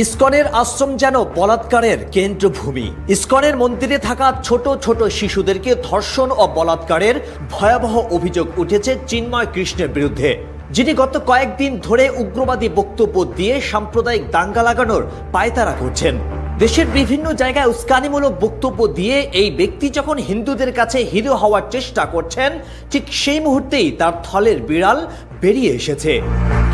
ইসকনের আশ্রম যেন বলাৎকারের কেন্দ্রভূমি। ইসকনের মন্দিরে থাকা ছোট ছোট শিশুদেরকে ধর্ষণ ও বলাৎকারের ভয়াবহ অভিযোগ উঠেছে চিন্ময় কৃষ্ণের বিরুদ্ধে, যিনি গত কয়েকদিন ধরে উগ্রবাদী বক্তব্য দিয়ে সাম্প্রদায়িক দাঙ্গা লাগানোর পায়তারা করছেন। দেশের বিভিন্ন জায়গায় উস্কানিমূলক বক্তব্য দিয়ে এই ব্যক্তি যখন হিন্দুদের কাছে হিরো হওয়ার চেষ্টা করছেন, ঠিক সেই মুহূর্তেই তার থলের বিড়াল বেরিয়ে এসেছে।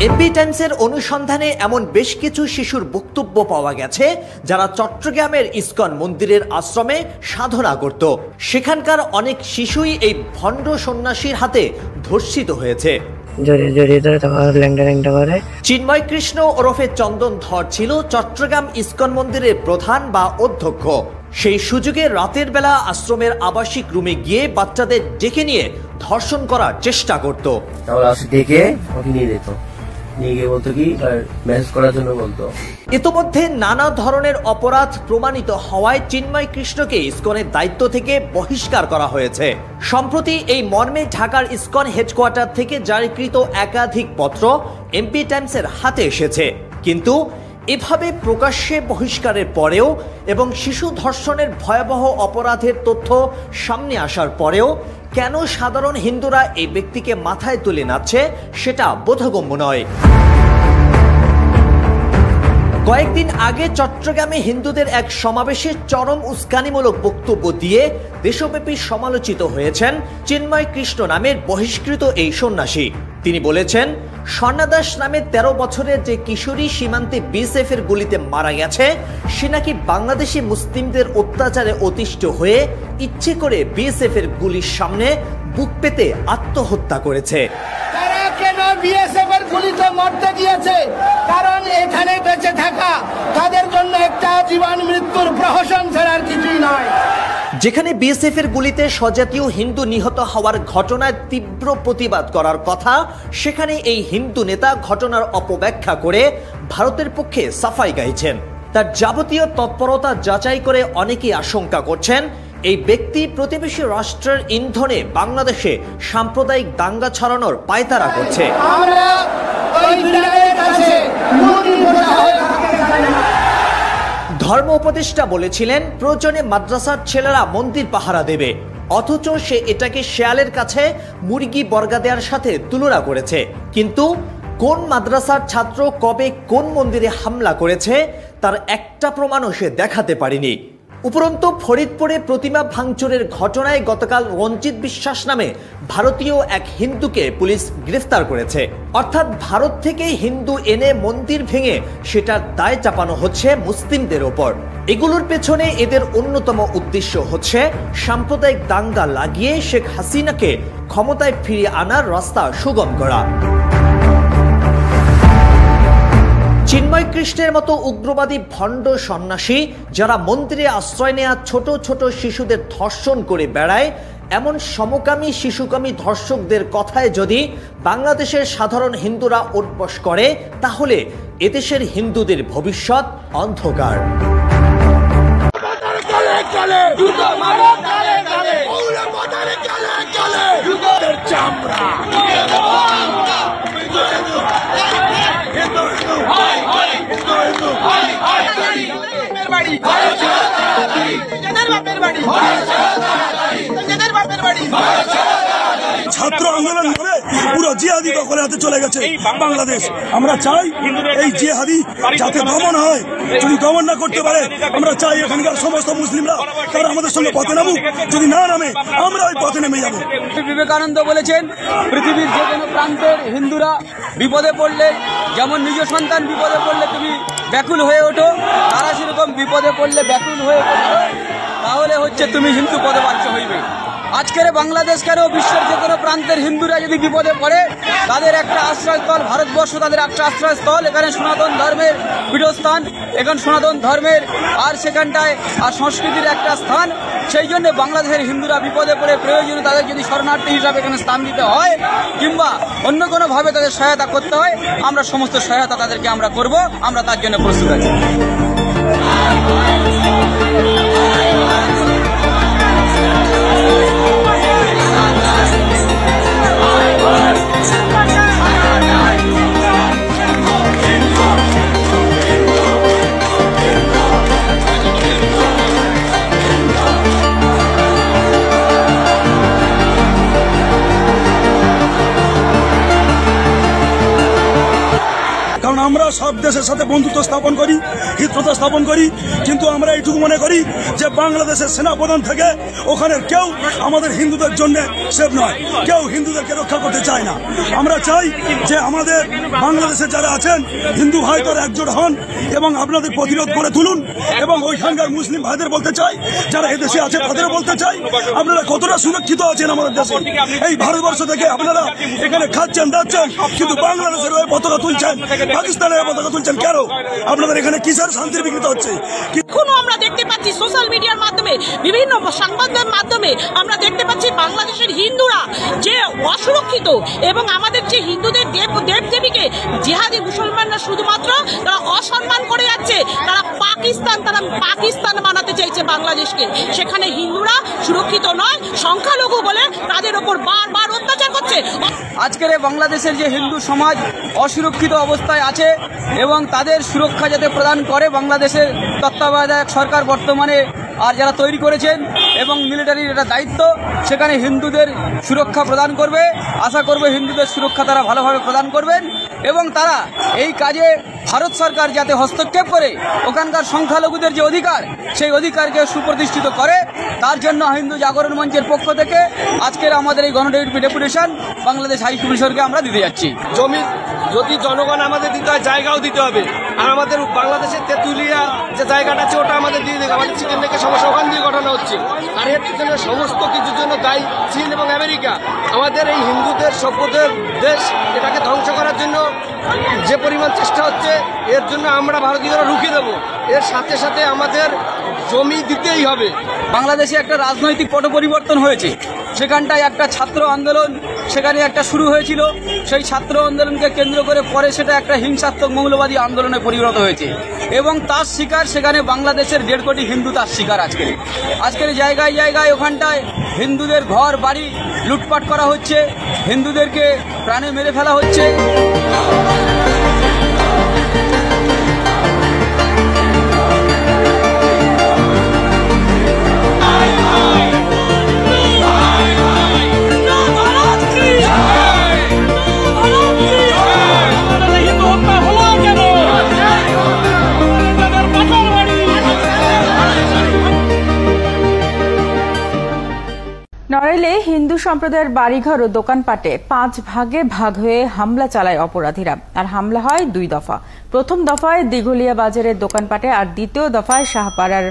এমপি টাইমসের অনুসন্ধানে এমন বেশ কিছু শিশুর বক্তব্য পাওয়া গেছে যারা চট্টগ্রামের ইসকন মন্দিরের আশ্রমে সাধনা করত। সেখানকার অনেক শিশুই এই ভণ্ড সন্ন্যাসীর হাতে ধর্ষিত হয়েছে। চিন্ময় কৃষ্ণ ওরফে চন্দন ধর ছিল চট্টগ্রাম ইসকন মন্দিরের প্রধান বা অধ্যক্ষ। সেই সুযোগে রাতের বেলা আশ্রমের আবাসিক রুমে গিয়ে বাচ্চাদের ডেকে নিয়ে ধর্ষণ করার চেষ্টা করত। ইতোমধ্যে নানা ধরনের অপরাধ প্রমাণিত হওয়ায় চিন্ময় কৃষ্ণকে ইসকনের দায়িত্ব থেকে বহিষ্কার করা হয়েছে। সম্প্রতি এই মর্মে ঢাকার ইসকন হেডকোয়ার্টার থেকে জারিকৃত একাধিক পত্র এমপি টাইমসের হাতে এসেছে। কিন্তু এভাবে প্রকাশ্যে বহিষ্কারের পরেও এবং শিশু ধর্ষণের ভয়াবহ অপরাধের তথ্য সামনে আসার পরেও কেন সাধারণ হিন্দুরা এই ব্যক্তিকে মাথায় তুলে নাচছে সেটা বোধগম্য নয়। কয়েকদিন আগে চট্টগ্রামে হিন্দুদের এক সমাবেশে চরম উস্কানিমূলক বক্তব্য দিয়ে দেশব্যাপী সমালোচিত হয়েছেন চিন্ময় কৃষ্ণ নামের বহিষ্কৃত এই সন্ন্যাসী। তিনি বলেছেন, স্বর্ণা দাস নামে 13 বছরের যে কিশোরী সীমান্তে বিএসএফ এর গুলিতে মারা গেছে, সে নাকি বাংলাদেশি মুসলিমদের অত্যাচারে অতিষ্ঠ হয়ে ইচ্ছে করে বিএসএফ এর গুলির সামনে বুক পেতে আত্মহত্যা করেছে। তারা কেন বিএসএফ এর গুলিতে মরতে গিয়েছে? কারণ এখানে বেঁচে থাকা তাদের জন্য একটা জীবন মৃত্যুর প্রহসন ছাড়া আর কিছুই নয়। যেখানে বিএসএফ এর গুলিতে স্বজাতীয় হিন্দু নিহত হওয়ার ঘটনায় তীব্র প্রতিবাদ করার কথা, সেখানে এই হিন্দু নেতা ঘটনার অপব্যাখ্যা করে ভারতের পক্ষে সাফাই গাইছেন। তার যাবতীয় তৎপরতা যাচাই করে অনেকেই আশঙ্কা করছেন এই ব্যক্তি প্রতিবেশী রাষ্ট্রের ইন্ধনে বাংলাদেশে সাম্প্রদায়িক দাঙ্গা ছড়ানোর পায়তারা করছে। ধর্ম উপদেষ্টা বলেছিলেন, প্রয়োজনে মাদ্রাসার ছেলেরা মন্দির পাহারা দেবে, অথচ সে এটাকে শেয়ালের কাছে মুরগি বর্গা দেওয়ার সাথে তুলনা করেছে। কিন্তু কোন মাদ্রাসার ছাত্র কবে কোন মন্দিরে হামলা করেছে তার একটা প্রমাণও সে দেখাতে পারেনি। উপরন্তু ফরিদপুরে প্রতিমা ভাঙচুরের ঘটনায় গতকাল রঞ্জিত বিশ্বাস নামে ভারতীয় এক হিন্দুকে পুলিশ গ্রেফতার করেছে। অর্থাৎ ভারত থেকে হিন্দু এনে মন্দির ভেঙে সেটার দায় চাপানো হচ্ছে মুসলিমদের ওপর। এগুলোর পেছনে এদের অন্যতম উদ্দেশ্য হচ্ছে সাম্প্রদায়িক দাঙ্গা লাগিয়ে শেখ হাসিনাকে ক্ষমতায় ফিরিয়ে আনার রাস্তা সুগম করা। চিন্ময় কৃষ্ণের মতো উগ্রবাদী ভণ্ড সন্ন্যাসী যারা মন্দিরে আশ্রয় নেওয়া ছোট ছোট শিশুদের ধর্ষণ করে বেড়ায়, এমন সমকামী শিশুকামী ধর্ষকদের কথায় যদি বাংলাদেশের সাধারণ হিন্দুরা উঠবস করে, তাহলে এদেশের হিন্দুদের ভবিষ্যৎ অন্ধকার। ছাত্র আন্দোলন করে পুরো জিহাদি দখলে হাতে চলে গেছে বাংলাদেশ। আমরা চাই এই জিহাদি যাতে দমন হয়, যদি দমন না করতে পারে আমরা চাই এখানকার সমস্ত মুসলিমরা তারা আমাদের সঙ্গে পথে নামুক, যদি না নামে আমরা ওই পথে নেমে যাব। বিবেকানন্দ বলেছেন, পৃথিবীর যে কোনো প্রান্তের হিন্দুরা বিপদে পড়লে, যেমন নিজ সন্তান বিপদে পড়লে তুমি ব্যাকুল হয়ে ওঠো, তারা সেরকম বিপদে পড়লে ব্যাকুল হয়ে ওঠো, তাহলে হচ্ছে তুমি হিন্দু পদবাচ্য হইবে। আজকের বাংলাদেশ কেন বিশ্বের যে কোনো প্রান্তের হিন্দুরা যদি বিপদে পড়ে, তাদের একটা আশ্রয়স্থল ভারতবর্ষ, তাদের একটা আশ্রয়স্থল। এখানে সনাতন ধর্মের পীঠস্থান, এখানে সনাতন ধর্মের আর সেখানটায় আর সংস্কৃতির একটা স্থান। সেই জন্য বাংলাদেশের হিন্দুরা বিপদে পড়ে প্রয়োজনে তাদের যদি শরণার্থী হিসাবে এখানে স্থান দিতে হয় কিংবা অন্য কোনোভাবে তাদের সহায়তা করতে হয়, আমরা সমস্ত সহায়তা তাদেরকে আমরা করব, আমরা তার জন্য প্রস্তুত আছি। কারণ আমরা সব দেশের সাথে বন্ধুত্ব স্থাপন করি, হিততা স্থাপন করি, কিন্তু আমরা এইটুকু মনে করি যে বাংলাদেশের সেনাপ্রধান থেকে ওখানে কেউ আমাদের হিন্দুদের জন্য সেফ নয়, কেউ হিন্দুদেরকে রক্ষা করতে চায় না। আমরা চাই যে আমাদের বাংলাদেশে যারা আছেন হিন্দু ভাই তারা একজোট হন এবং আপনাদের প্রতিরোধ করে তুলুন। এবং ওইখানকার মুসলিম ভাইদের বলতে চাই, যারা এদেশে আছে তাদেরও বলতে চাই, আপনারা কতটা সুরক্ষিত আছেন আমাদের দেশে। এই ভারতবর্ষ থেকে আপনারা এখানে খাচ্ছেন দাচ্ছেন, কিন্তু বাংলাদেশের হয়ে পতাকা তুলছেন, পাকিস্তানের পতাকা তুলছেন কেন? আপনাদের এখানে কিসের শান্তির বিঘ্নিত হচ্ছে? এখনো আমরা দেখতে পাচ্ছি সোশ্যাল মিডিয়ার মাধ্যমে, বিভিন্ন সংবাদের মাধ্যমে আমরা দেখতে পাচ্ছি বাংলাদেশের হিন্দুরা যে অসুরক্ষিত এবং আমাদের যে হিন্দুদের দেবদেবীকে জিহাদি মুসলমানরা শুধুমাত্র তারা অসম্মান করে যাচ্ছে। তারা পাকিস্তান বানাতে চাইছে বাংলাদেশকে। সেখানে হিন্দুরা সুরক্ষিত নয়, সংখ্যালঘু বলে তাদের ওপর বারবার অত্যাচার করছে। আজকের বাংলাদেশের যে হিন্দু সমাজ অসুরক্ষিত অবস্থায় আছে এবং তাদের সুরক্ষা যাতে প্রদান করে বাংলাদেশের তত্ত্বাবধায়ক সরকার বর্তমানে আর যারা তৈরি করেছেন এবং মিলিটারির এটা দায়িত্ব, সেখানে হিন্দুদের সুরক্ষা প্রদান করবে। আশা করবে হিন্দুদের সুরক্ষা তারা ভালোভাবে প্রদান করবেন এবং তারা এই কাজে ভারত সরকার যাতে হস্তক্ষেপ করে ওখানকার সংখ্যালঘুদের যে অধিকার, সেই অধিকারকে সুপ্রতিষ্ঠিত করে, তার জন্য হিন্দু জাগরণ মঞ্চের পক্ষ থেকে আজকের আমাদের এই গণডেপুটেশন বাংলাদেশ হাই কমিশনকে আমরা দিতে যাচ্ছি। জমি যদি জনগণ আমাদের দিতে হয়, জায়গাও দিতে হবে। আর আমাদের বাংলাদেশের তেঁতুলিয়া যে জায়গাটা আছে ওটা আমাদের দিয়ে দেবে। আমাদের চিকেন লেকের সমস্যা ওখান দিয়ে ঘটানো হচ্ছে। আর এর পিছনে সমস্ত কিছুর জন্য দায়ী চীন এবং আমেরিকা। আমাদের এই হিন্দুদের সভ্যদের দেশ এটাকে ধ্বংস করার জন্য যে পরিমাণ চেষ্টা হচ্ছে, এর জন্য আমরা ভারতীয়রা রুখে দেব। এর সাথে সাথে আমাদের জমি দিতেই হবে। বাংলাদেশে একটা রাজনৈতিক পট পরিবর্তন হয়েছে। সেখানটায় একটা ছাত্র আন্দোলন সেখানে একটা শুরু হয়েছিল, সেই ছাত্র আন্দোলনকে কেন্দ্র করে পরে সেটা একটা হিংসাত্মক মৌলবাদী আন্দোলনে পরিণত হয়েছে এবং তার শিকার সেখানে বাংলাদেশের 1.5 কোটি হিন্দু তার শিকার। আজকের জায়গায় জায়গায় ওখানটায় হিন্দুদের ঘর বাড়ি লুটপাট করা হচ্ছে, হিন্দুদেরকে প্রাণে মেরে ফেলা হচ্ছে। নড়াইলে হিন্দু সম্প্রদায়ের বাড়িঘর ও দোকানপাটে 5 ভাগে ভাগ হয়ে হামলা চালায় অপরাধীরা। আর হামলা হয় 2 দফা। প্রথম দফায় দিঘলিয়া বাজারের দোকানপাটে আর দ্বিতীয় দফায় শাহপাড়ার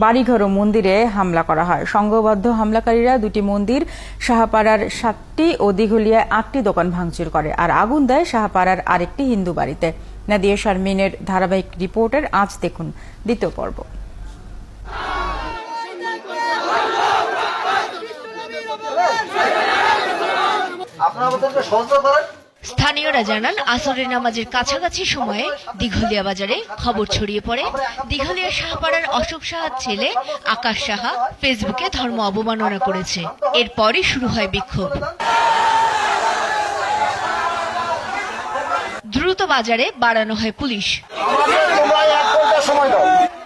বাড়িঘর ও মন্দিরে হামলা করা হয়। সংঘবদ্ধ হামলাকারীরা 2টি মন্দির, শাহপাড়ার 7টি ও দিঘলিয়ায় 8টি দোকান ভাঙচুর করে আর আগুন দেয় শাহপাড়ার আরেকটি হিন্দু বাড়িতে। নাদিয়া শারমিনের ধারাবাহিক রিপোর্টের আজ দেখুন দ্বিতীয় পর্ব। স্থানীয়রা জানান, আসরের নামাজের কাছাকাছি সময়ে দিঘলিয়া বাজারে খবর ছড়িয়ে পড়ে দিঘলিয়া শাহপাড়ার অশোক সাহার ছেলে আকাশ সাহা ফেসবুকে ধর্ম অবমাননা করেছে। এরপরই শুরু হয় বিক্ষোভ। দ্রুত বাজারে বাড়ানো হয় পুলিশ।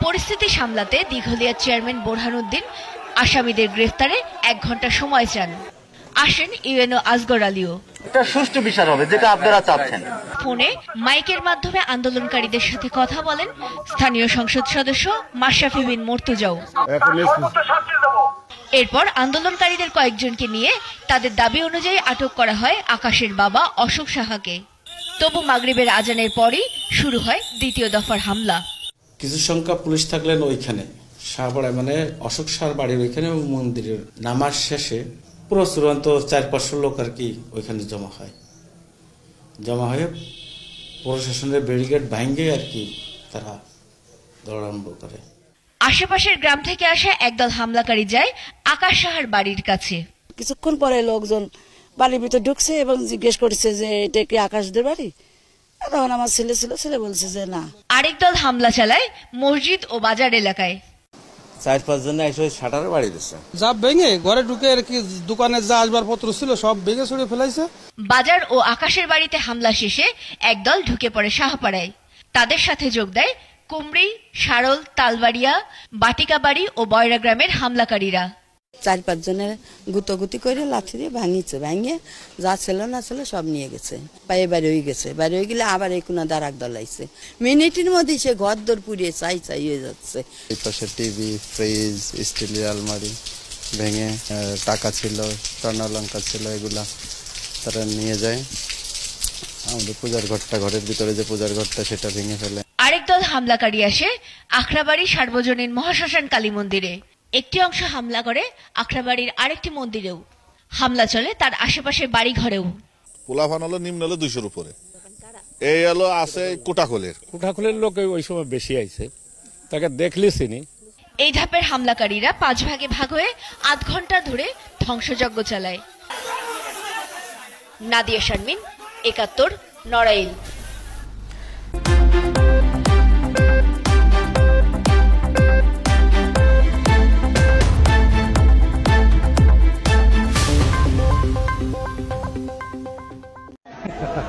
পরিস্থিতি সামলাতে দিঘলিয়া চেয়ারম্যান বোরহানুদ্দিন আসামিদের গ্রেফতারে 1 ঘন্টা সময় চান। আসেন ইউএনও আসগর আলীও। এটা সুষ্ঠু বিচার হবে যেটা আপনারা চাচ্ছেন। ফোনে মাইকের মাধ্যমে আন্দোলনকারীদের সাথে কথা বলেন স্থানীয় সংসদ সদস্য মাশরাফি বিন মুর্তজাও। এরপর আন্দোলনকারীদের কয়েকজনকে নিয়ে তাদের দাবি অনুযায়ী আটক করা হয় আকাশের বাবা অশোক সাহাকে। তবু মাগরিবের আজানের পরই শুরু হয় দ্বিতীয় দফার হামলা। কিছু সংখ্যা পুলিশ থাকলেন ওইখানে শাহপাড়ায়, মানে অশোক সাহার বাড়ির ওইখানে মন্দিরের নামাজ শেষে পুরো চূড়ান্ত 400-500 লোক আর কি ওইখানে জমা হয়ে প্রশাসনের ব্যারিকেড ভাঙে আর কি তারা দৌড়াম্ব করে। আশেপাশের গ্রাম থেকে আসা একদল হামলাকারী যায় আকাশ সাহার বাড়ির কাছে। কিছুক্ষণ পরে লোকজন বাড়ির ভিতর ঢুকছে এবং জিজ্ঞেস করছে যে এটা কি আকাশদের বাড়ি। তখন আমার ছেলে বলছে যে না। আরেক দল হামলা চালায় মসজিদ ও বাজার এলাকায়। 4-5 জন এসে শাটারে বাড়ি দিচ্ছে, যা ভেঙে ঘরে ঢুকে আর কি দোকানে যা আসবাবপত্র ছিল সব ভেঙে ছুড়ে ফেলাইছে। বাজার ও আকাশের বাড়িতে হামলা শেষে একদল ঢুকে পড়ে শাহপাড়ায়। তাদের সাথে যোগ দেয় কুমড়ি, সারল, তালবাড়িয়া, বাটিকাবাড়ি ও বয়রা গ্রামের হামলাকারীরা। 4-5 জনের গুতগুতি করে লাঠি দিয়ে ভাঙিয়েছে, ভাঙিয়ে যা ছিল না ছিল সব নিয়ে গেছে, পায়ে বাইরে হয়ে গেছে। বাইরে হয়ে গেলে আবার এই কোনা দাঁড়াক দলাইছে, মিনিটের মধ্যে সে ঘর দর পুড়িয়ে চাই হয়ে যাচ্ছে। এই পাশে টিভি, ফ্রিজ, স্টিলের আলমারি ভেঙে, টাকা ছিল, স্বর্ণালঙ্কার ছিল, এগুলা তারা নিয়ে যায়। আমাদের পূজার ঘরটা, ঘরের ভিতরে যে পূজার ঘরটা, সেটা ভেঙে ফেলে। আরেক দল হামলাকারী আসে আখড়াবাড়ি সার্বজনীন মহাশ্মশান কালী মন্দিরে। একটি অংশ হামলা করে আখড়াবাড়ির আরেকটি মন্দিরেও। হামলা চলে তার আশেপাশের বাড়ি ঘরেও। পোলাফান হলো নিম্ন হলো 200-র উপরে। এই হলো আছে কোটাখোলের লোক ওই সময় বেশি আইছে, তাকে দেখলে চিনি। এই ধাপের হামলাকারীরা 5 ভাগে ভাগ হয়ে আধ ঘন্টা ধরে ধ্বংসযজ্ঞ চালায়। নাদিয়া শারমিন, 71, নড়াইল।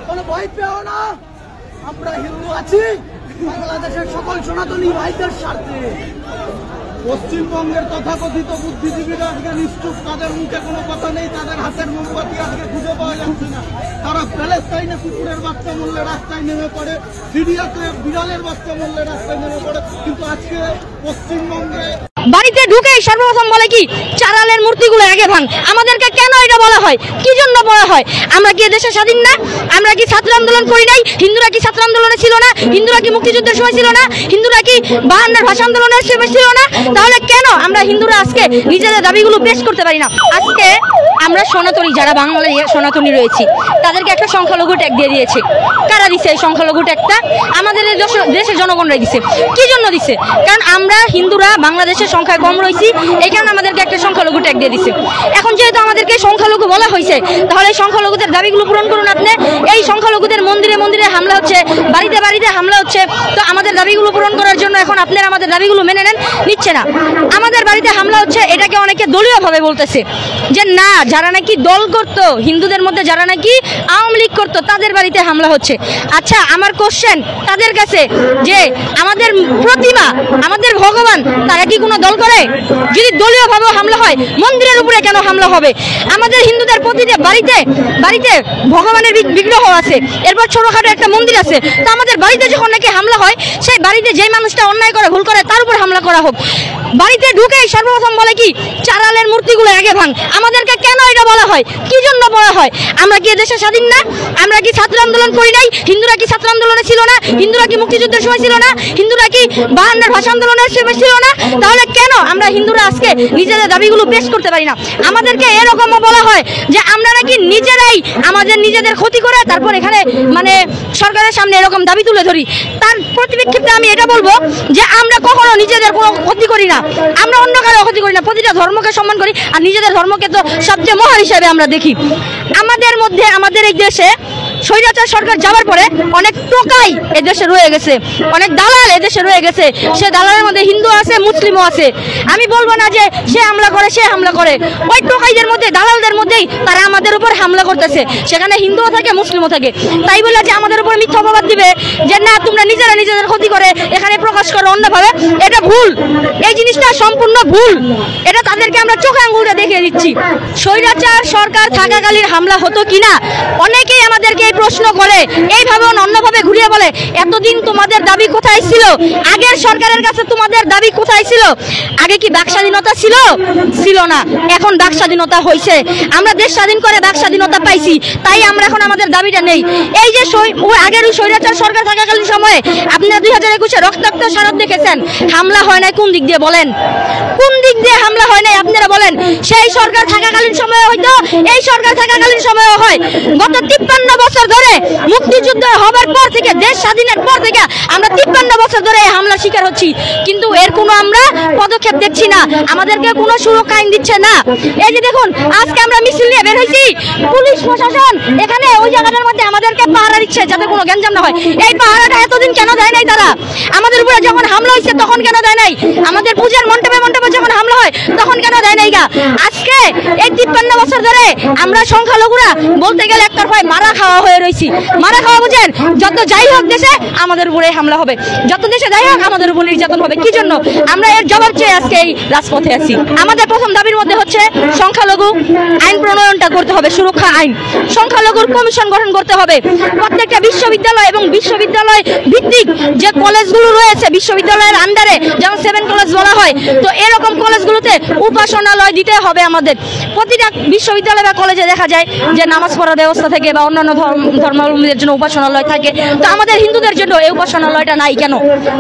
কোনো ভয় পেও না, আমরা হিন্দু আছি বাংলাদেশের সকল সনাতনী ভাইদের স্বার্থে। পশ্চিমবঙ্গের তথাকথিত বুদ্ধিজীবীরা আজকে নিশ্চুপ, তাদের মুখে কোনো কথা নেই, তাদের হাতের মোমবাতি আজকে খুঁজে পাওয়া যাচ্ছে না। তারা প্যালেস্টাইনে কুকুরের বাচ্চা মূল্যে রাস্তায় নেমে পড়ে, সিরিয়াতে বিড়ালের বাচ্চা মূল্যে রাস্তায় নেমে পড়ে, কিন্তু আজকে পশ্চিমবঙ্গে বাড়িতে ঢুকেই সর্বপ্রথম বলে কি চারালের মূর্তিগুলো আগে ভাঙ। আমাদেরকে কেন এটা বলা হয়, কি জন্য বলা হয়? আমরা কি দেশে স্বাধীন না? আমরা কি ছাত্র আন্দোলন করি নাই? হিন্দুরা কি ছাত্র আন্দোলনে ছিল না? হিন্দুরা কি মুক্তিযুদ্ধের সময় ছিল না? হিন্দুরা কি 52 ভাষা আন্দোলনের সময় ছিল না? তাহলে কেন আমরা হিন্দুরা আজকে নিজেদের দাবিগুলো পেশ করতে পারি না? আজকে আমরা সনাতনী, যারা বাঙালি সনাতনী রয়েছি, তাদেরকে একটা সংখ্যালঘু ট্যাগ দিয়ে দিয়েছে। কারা দিছে এই সংখ্যালঘু ট্যাগটা? আমাদের দেশের জনগণরাই দিছে। কি জন্য দিছে? কারণ আমরা হিন্দুরা বাংলাদেশের সংখ্যায় কম রয়েছি, এই কারণে আমাদেরকে একটা সংখ্যালঘু ট্যাগ দিয়ে দিছে। এখন যেহেতু আমাদেরকে সংখ্যালঘু বলা হয়েছে, তাহলে এই সংখ্যালঘুদের দাবিগুলো পূরণ করুন আপনি। এই সংখ্যালঘুদের মন্দিরে মন্দিরে হামলা হচ্ছে, বাড়িতে বাড়িতে হামলা হচ্ছে, তো আমাদের দাবিগুলো পূরণ করার জন্য এখন আপনারা আমাদের দাবিগুলো মেনে নেন, নিচ্ছে না। আমাদের বাড়িতে হামলা হচ্ছে, এটাকে অনেকে দলীয়ভাবে বলতেছে যে না, যারা নাকি দল করতো হিন্দুদের মধ্যে, যারা নাকি আওয়ামী লীগ করতো, তাদের বাড়িতে হামলা হচ্ছে। আচ্ছা, আমার কোশ্চেন তাদের কাছে যে আমাদের প্রতিমা, আমাদের ভগবান, তারা কি কোনো দল করে? যদি দলীয়ভাবে হামলা হয়, মন্দিরের উপরে কেন হামলা হবে? আমাদের হিন্দুদের প্রতিটা বাড়িতে বাড়িতে ভগবানের বিগ্রহ আছে, এরপর ছোটখাটো একটা মন্দির আছে। তো আমাদের বাড়িতে যখন নাকি হামলা হয়, সেই বাড়িতে যে মানুষটা অন্যায় করে, ভুল করে, তার উপর হামলা করা হোক। বাড়িতে ঢুকেই সর্বপ্রথম বলে কি চারালের মূর্তিগুলো আগে ভাঙ। আমাদেরকে কেন এটা বলা হয়, কি জন্য বলা হয়? আমরা কি দেশে স্বাধীন না? আমরা কি ছাত্র আন্দোলন করি নাই? হিন্দুরা কি ছাত্র আন্দোলনে ছিল না? হিন্দুরা কি মুক্তিযুদ্ধের সময় ছিল না? হিন্দুরা কি 52 ভাষা আন্দোলনের সময় ছিল না? তাহলে কেন আমরা হিন্দুরা আজকে নিজেদের দাবিগুলো পেশ করতে পারি না? আমাদেরকে এরকমও বলা হয় যে আমরা নাকি নিজেরাই আমাদের নিজেদের ক্ষতি করে তারপর এখানে মানে সরকারের সামনে এরকম দাবি তুলে ধরি। তার প্রতিক্ষেপে আমি এটা বলবো যে আমরা কখনো নিজেদের কোনো ক্ষতি করি না, আমরা অন্য কারো ক্ষতি করি না, প্রতিটা ধর্মকে সম্মান করি, আর নিজেদের ধর্মকে তো সবচেয়ে মহান হিসেবে আমরা দেখি। আমাদের মধ্যে, আমাদের এই দেশে স্বৈরাচার সরকার যাওয়ার পরে অনেক টোকাই এদেশে রয়ে গেছে, অনেক দালাল এদেশে রয়ে গেছে। সে দালালের মধ্যে হিন্দু আছে, মুসলিমও আছে। আমি বলবো না যে সে হামলা করে, সে হামলা করে, ওই টোকাইদের মধ্যে, দালালদের মধ্যেই তারা আমাদের উপর হামলা করতেছে। সেখানে হিন্দুও থাকে, মুসলিমও থাকে। তাই বলে যে আমাদের উপর মিথ্যা অপবাদ দিবে যে না তোমরা নিজেরা নিজেদের ক্ষতি করে এখানে প্রকাশ করো অন্যভাবে, এটা ভুল। এই জিনিসটা সম্পূর্ণ ভুল, এটা তাদেরকে আমরা চোখে আঙুলটা দেখিয়ে দিচ্ছি। স্বৈরাচার সরকার থাকাকালীন হামলা হতো কিনা অনেকেই আমাদেরকে এই প্রশ্ন করে, এইভাবে অন্যভাবে ঘুরিয়ে বলে এতদিন তোমাদের দাবি কোথায় ছিল? আগের সরকারের কাছে তোমাদের দাবি কোথায় ছিল? আগে কি বাক স্বাধীনতা ছিল? ছিল না। এখন বাক স্বাধীনতা হয়েছে, আমরা দেশ স্বাধীন করে বাক স্বাধীনতা পাইছি, তাই আমরা এখন আমাদের দাবিটা নেই। এই যে আগের ওই স্বৈরাচার সরকার থাকাকালীন সময়ে আপনারা 2021-এ রক্তাক্ত শারদ দেখেছেন, হামলা হয় নাই কোন দিক দিয়ে বলেন? কোন দিক দিয়ে হামলা হয় নাই আপনারা বলেন? সেই সরকার থাকাকালীন সময়ে হয়তো, এই সরকার থাকাকালীন সময়েও হয়। গত 53 বছর ধরে মুক্তিযুদ্ধ হবার পর থেকে, দেশ স্বাধীনের পর থেকে আমরা 53 বছর ধরে হামলার শিকার হচ্ছি, কিন্তু এর কোনো আমরা পদক্ষেপ দেখছি না, আমাদেরকে কোনো সুরক্ষা আইন দিচ্ছে না। এই যে দেখুন, আজকে আমরা মিছিল নিয়ে বের হয়েছি, পুলিশ প্রশাসন এখানে ওই জায়গাটার মধ্যে আমাদেরকে পাহারা দিচ্ছে যাতে কোনো গ্যাঞ্জাম না হয়। এই পাহারাটা এতদিন কেন দেয় নাই তারা? আমাদের উপরে যখন হামলা হয়েছে তখন কেন দেয় নাই? আমাদের পূজার মণ্ডপে মণ্ডপে যখন হামলা হয় তখন কেন দেয় নাই? আজকে এই 53 বছর ধরে আমরা সংখ্যালঘুরা বলতে গেলে একটার ভয় মারা খাওয়া হয়ে রয়েছি। মারা খাওয়া বুঝেন, যত যাই হোক দেশে আমাদের উপরে হামলা হবে, যত দেশে যাই হোক আমাদের উপর নির্যাতন হবে। কি জন্য? আমরা এর জবাব চেয়ে আজকে এই রাজপথে আছি। আমাদের প্রথম দাবির মধ্যে হচ্ছে সংখ্যালঘু আইন প্রণয়নটা করতে হবে, সুরক্ষা আইন। সংখ্যালঘুর কমিশন গঠন করতে হবে। প্রত্যেকটা বিশ্ববিদ্যালয় এবং বিশ্ববিদ্যালয় ভিত্তিক যে কলেজগুলো রয়েছে বিশ্ববিদ্যালয়ের আন্ডারে, যেমন 7 কলেজ বলা হয়, তো এরকম কলেজগুলোতে উপাসনালয় দিতে হবে আমাদের। প্রতিটা বিশ্ববিদ্যালয় বা কলেজে দেখা যায় যে নামাজ পড়ার ব্যবস্থা থেকে বা অন্যান্য ধর্মাবলম্বীদের জন্য উপাসনালয় থাকে, তো আমাদের হিন্দুদের জন্য এই উপাসনালয়টা নাই কেন?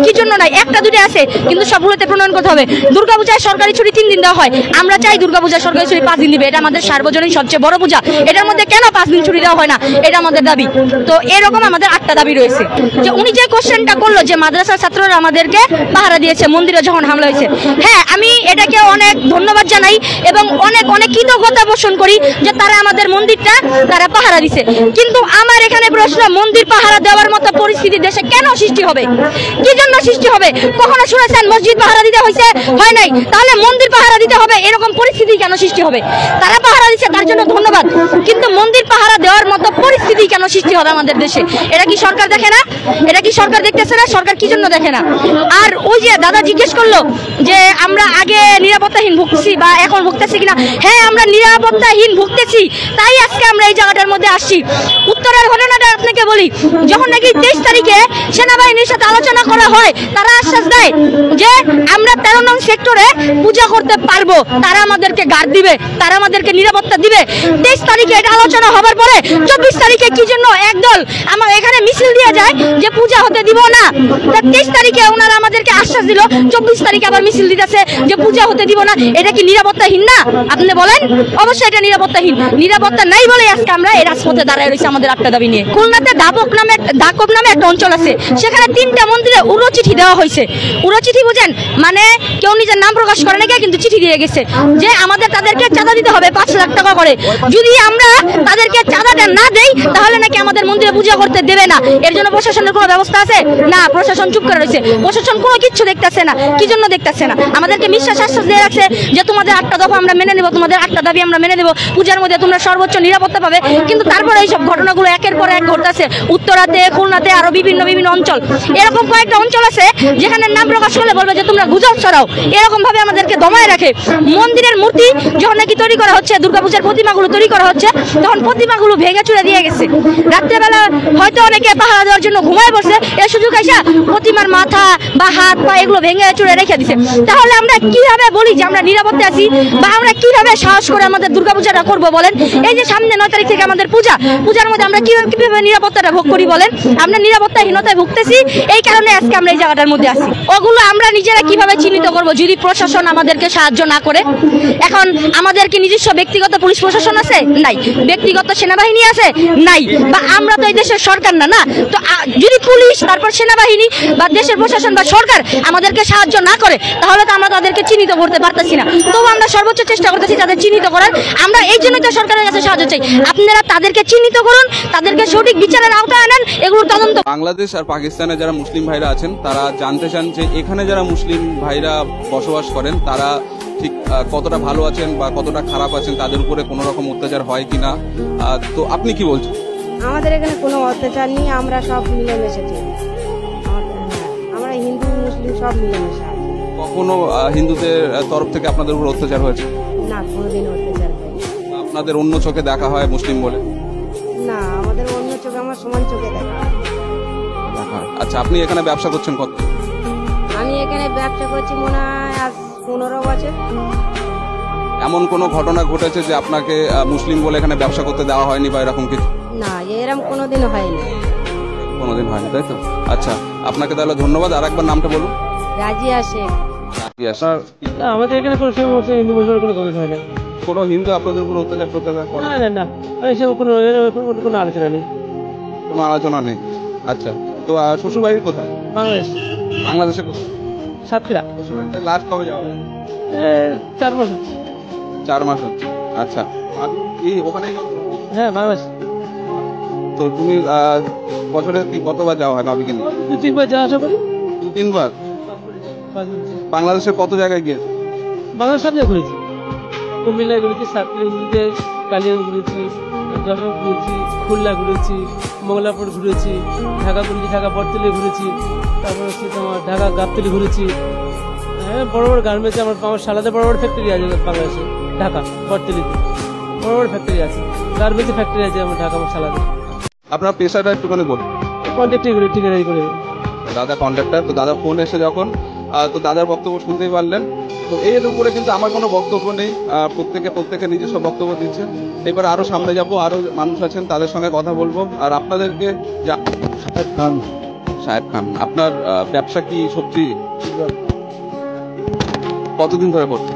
কি জন্য নাই? একটা দুটো আছে, কিন্তু সবগুলোতে প্রণয়ন করতে হবে। দুর্গাপূজায় সরকারি ছুটি 3 দিন দেওয়া হয়, আমরা চাই দুর্গাপূজায় সরকারি ছুটি 5 দিন দিবে। এটা আমাদের সার্বজনীন সবচেয়ে বড় পূজা, এটার মধ্যে কেন 5 দিন ছুটি দেওয়া হয় না? এটা আমাদের দাবি। তো এরকম আমাদের 8টা দাবি রয়েছে। যে উনি যে কোশ্চেনটা করলো যে মাদ্রাসার ছাত্ররা আমাদেরকে পাহারা দিয়েছে মন্দিরে যখন হামলা হয়েছে, হ্যাঁ আমি এটাকে অনেক ধন্যবাদ জানাই এবং অনেক অনেক কৃতজ্ঞতা পোষণ করি যে তারা আমাদের মন্দিরটা তারা পাহারা দিছে। কিন্তু আমার এখানে প্রশ্ন, মন্দির পাহারা দেওয়ার মতো পরিস্থিতি দেশে কেন সৃষ্টি হবে? কি জন্য সৃষ্টি হবে? কখনো শুনেছেন মসজিদ পাহারা দিতে হয়েছে? হয় নাই। তাহলে মন্দির পাহারা দিতে হবে এরকম পরিস্থিতি কেন সৃষ্টি হবে? তারা পাহারা দিচ্ছে, তার জন্য ধন্যবাদ, কিন্তু মন্দির পাহারা দেওয়ার মতো পরিস্থিতি কেন সৃষ্টি হবে আমাদের দেশে? এটা কি সরকার দেখে না? এটা কি সরকার দেখতেছে না? সরকার কি জন্য দেখে না? আর ওই যে দাদা জিজ্ঞেস করলো যে আমরা আগে নিরাপত্তাহীন ভুগছি বা এখন ভুগতেছি কিনা, হ্যাঁ আমরা নিরাপত্তাহীন ভুগতেছি, তাই আজকে আমরা এই জায়গাটার মধ্যে আসছি। উত্তরের ঘটনাটা আপনাকে বলি, যখন নাকি 23 তারিখে সেনাবাহিনীর সাথে আলোচনা করা হয়, তারা আশ্বাস দেয় যে আমরা 13 নং সেক্টরে পূজা করতে পারবো, তারা আমাদেরকে গার্ড দিবে, তারা আমাদেরকে নিরাপত্তা দিবে। 23 তারিখে এটা আলোচনা হবার পরে 24 তারিখে কি জন্য একদল আমার এখানে মিছিল দিয়ে যায় যে পূজা হতে দিব না? 23 তারিখে ওনারা আমাদেরকে আশ্বাস দিল, 24 তারিখে আবার মিছিল দিতেছে যে পূজা হতে দিব না। এটা কি নিরাপত্তাহীন না? আপনি বলেন। অবশ্যই এটা নিরাপত্তাহীন। নিরাপত্তা নাই বলে আজকে আমরা এই রাজপথে দাঁড়ায় রয়েছি আমাদের 8টা দাবি নিয়ে। খুলনাতে দাকব নামে একটা অঞ্চল আছে, সেখানে 3টা মন্দিরে উড়ো চিঠি দেওয়া হয়েছে। উড়ো চিঠি বুঝেন মানে কেউ নিজের নাম প্রকাশ করে নাকি, কিন্তু চিঠি দিয়ে গেছে যে আমাদের তাদেরকে চাঁদা দিতে হবে 5 লাখ টাকা করে। যদি আমরা তাদেরকে চাঁদাটা না দেই তাহলে নাকি আমাদের মন্দিরে পূজা করতে দেবে না। এর জন্য প্রশাসনের কোনো ব্যবস্থা আছে? না, প্রশাসন চুপ করে রয়েছে। প্রশাসন কোনো কিছু দেখতেছে না। কি জন্য দেখতেছে না? আমাদেরকে বিশ্বাস আশ্বাস দিয়ে রাখছে যে তোমাদের 8টা দফা আমরা মেনে নেব, তোমাদের 8টা দাবি আমরা মেনে নেব, পূজার মধ্যে তোমরা সর্বোচ্চ নিরাপত্তা পাবে। কিন্তু তারপরে এইসব ঘটনাগুলো একের পর এক ঘটতেছে। উত্তরাতে, খুলনাতে, আরো বিভিন্ন অঞ্চল, এরকম কয়েকটা অঞ্চল আছে যেখানে নাম প্রকাশ করলে বলবে যে তোমরা গুজব ছড়াও, এরকম ভাবে আমাদেরকে দমায় রাখে। মন্দিরের মূর্তি যখন নাকি তৈরি করা হচ্ছে, দুর্গাপূজার প্রতিমাগুলো তৈরি করা হচ্ছে, তখন প্রতিমাগুলো ভেঙে চুরে দিয়ে গেছে। রাত্রেবেলা হয়তো অনেকে পাহারা দেওয়ার জন্য ঘুমায় পড়ছে, এই সুযোগ আইসা প্রতিমার মাথা বা হাত পা এগুলো ভেঙে চুরে রেখে দিছে। তাহলে আমরা কিভাবে বলি যে আমরা নিরাপত্তা আছি, বা আমরা কিভাবে সাহস করে আমাদের দুর্গাপূজাটা করবো বলেন? এই যে সামনে 9 তারিখ থেকে আমাদের পূজার মধ্যে আমরা কিভাবে নিরাপত্তাটা ভোগ করি বলেন? আমরা নিরাপত্তাহীনতায় ভুগতেছি, এই কারণে আজকে আমরা এই জায়গাটার মধ্যে আছি। ওগুলো আমরা নিজেরা কিভাবে চিহ্নিত করব যদি প্রশাসন আমাদেরকে সাহায্য না করে? এখন আমাদের কি নিজস্ব ব্যক্তিগত পুলিশ প্রশাসন আছে? নাই। ব্যক্তিগত সেনাবাহিনী আছে? নাই। বা আমরা তো এই দেশের সরকার না, না তো যদি পুলিশ, তারপর সেনাবাহিনী বা দেশের প্রশাসন বা সরকার আমাদেরকে সাহায্য না করে, তাহলে তো আমরা তাদেরকে চিহ্নিত করতে পারতেছি না। তবু আমরা সর্বোচ্চ চেষ্টা করতেছি তাদের চিহ্নিত করার। আমরা এই জন্যই তো সরকারের কাছে সাহায্য চাই, আপনারা তাদেরকে চিহ্নিত করুন, তাদেরকে সঠিক বিচারের আওতায় আনেন, এগুলো তদন্ত। বাংলাদেশ আর পাকিস্তানে যারা মুসলিম ভাইরা আছেন তারা জানতে চান যে এখানে যারা মুসলিম ভাইরা বসবাস করেন তারা ঠিক কতটা ভালো আছেন বা কতটা খারাপ আছেন, তাদের উপরে কোনো রকম অত্যাচার হয় কিনা। তো আপনি কি বলছেন? আমাদের এখানে কোনো অত্যাচার নেই, আমরা সব মিলেমিশে আছি। আমরা হিন্দু মুসলিম সব মিলেমিশে আছি। কখনো হিন্দুদের তরফ থেকে আপনাদের উপর অত্যাচার হয়েছে? না, কোনোদিন অত্যাচার হয়নি। আপনাদের অন্য চোখে দেখা হয় মুসলিম বলে? না, আমাদের অন্য চোখে, আমার সমান চোখে দেখা। আচ্ছা, আপনি এখানে ব্যবসা করছেন কত? আমি এখানে ব্যবসা করছি মনে হয় আজ 15 বছর। এমন কোনো ঘটনা ঘটেছে যে আপনাকে মুসলিম বলে এখানে ব্যবসা করতে দেওয়া হয়নি বা এরকম কিছু? না, এরকম কোনোদিন হয়নি। কোনোদিন হয়নি, তাই তো? আচ্ছা, আপনাকে তাহলে ধন্যবাদ। আর একবার নামটা বলুন। রাজিয়া শেখ। না, আমাদের এখানে কোনো হিন্দু মুসলমান কোনো গণনা হয় না। কোনো হিন্দু আপনাদের উপর অত্যাচার করে? না না না, এসব কোনো আলোচনা নেই। কোনো আলোচনা নেই। আচ্ছা, তো শ্বশুর বাড়ির কোথায়? বাংলাদেশ। বাংলাদেশে কোথায়? সাতক্ষীরা। লাস্ট কবে যাওয়া? 4 মাস। 4 মাস হচ্ছে। আচ্ছা, ওখানে? হ্যাঁ, বাংলাদেশ। তো তুমি বছরে কি কতবার যাওয়া হয় ভাবিকে নিয়ে? 2-3 বার যাওয়া আসা করি। 2-3 বার? বাংলাদেশের কত জায়গায় গিয়েছে? বাংলাদেশ সব জায়গায় ঘুরেছি। কুমিল্লায় ঘুরেছি, সাতক্ষীরা ঘুরেছি, কালিয়াগঞ্জ ঘুরেছি, যশোর ঘুরেছি, খুলনা ঘুরেছি, মঙ্গলাপুর ঘুরেছি, ঢাকা ঘুরেছি, ঢাকা বটতলি ঘুরেছি, তারপর হচ্ছে তোমার ঢাকা গাবতলি ঘুরেছি। হ্যাঁ, বড় বড় গার্মেন্টস আমার সালাদে বড় বড় ফ্যাক্টরি আছে বাংলাদেশে, ঢাকা বটতলিতে বড় বড় ফ্যাক্টরি আছে, গার্মেন্টস ফ্যাক্টরি আছে আমার ঢাকা আমার সালাদে। আপনার পেশাটা একটুখানি বলুন। কন্ট্রাক্টই করি, ঠিকাদারি করে। দাদা কন্ট্রাক্টর, তো দাদা ফোন এসে যখন তো দাদার বক্তব্য শুনতেই পারলেন। তো এর উপরে কিন্তু আমার কোনো বক্তব্য নেই, প্রত্যেকে নিজস্ব বক্তব্য দিচ্ছেন। এবার আরো সামনে যাব, আরো মানুষ আছেন, তাদের সঙ্গে কথা বলবো। আর আপনাদেরকে সাহেব খান, আপনার ব্যবসা কি সবজি? কতদিন ধরে করছেন?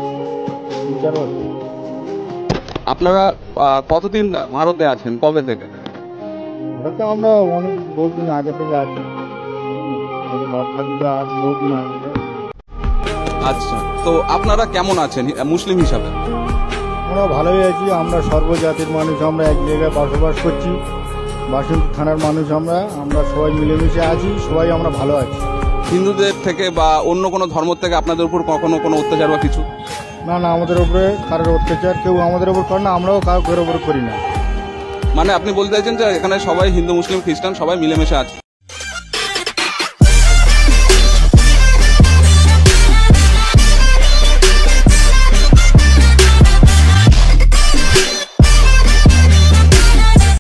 আপনারা কতদিন ভারতে আছেন, কবে থেকে? আমরা অনেক বহুদিন আগে থেকে আছি। আচ্ছা, তো আপনারা কেমন আছেন মুসলিম হিসাবে? আমরা ভালোই আছি। আমরা সর্বজাতির মানুষ, আমরা এক জায়গায় বসবাস করছি। বাসন্তী থানার মানুষ আমরা সবাই মিলেমিশে আছি, সবাই আমরা ভালো আছি। হিন্দুদের থেকে বা অন্য কোনো ধর্ম থেকে আপনাদের উপর কখনো কোনো অত্যাচার বা কিছু? না, আমাদের উপরে কারোর অত্যাচার কেউ আমাদের উপর করে না, আমরাও কারোর উপর করি না। মানে আপনি বলতে চাইছেন যে এখানে সবাই হিন্দু মুসলিম খ্রিস্টান সবাই মিলেমিশে আছে?